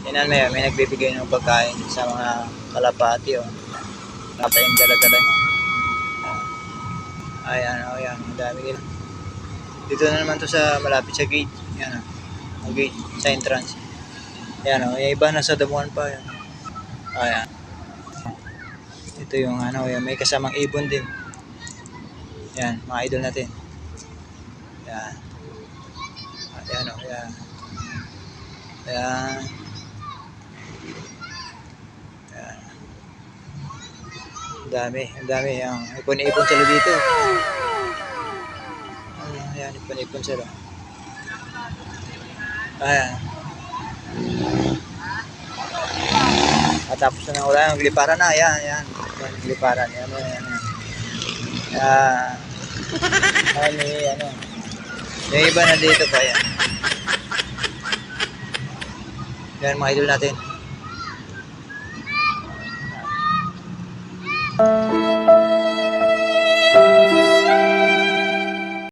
Tingnan mo yan, may nagbibigay ng pagkain sa mga kalapati, oh. Nata yung dala-dala niya. Ayan, oh, yan. Ang dami nila. Dito na naman to sa malapit sa gate. Yan, oh. Ang gate sa entrance. Yan, oh. Yung iba nasa damuhan pa. Yan. Ayan. Ito yung ano, yan. May kasamang ibon din. Yan, mga idol natin. Yan. Ayan, oh. Yan. Ayan. Ang dami. Ang ipon-ipon sila dito. Ayan, ipon-ipon sila. Ayan. Tapos na wala yung gliparan na. Ayan. Yan, gliparan. Yan. Ano. Yung iba na dito pa. Yan. Yan, mga idol natin.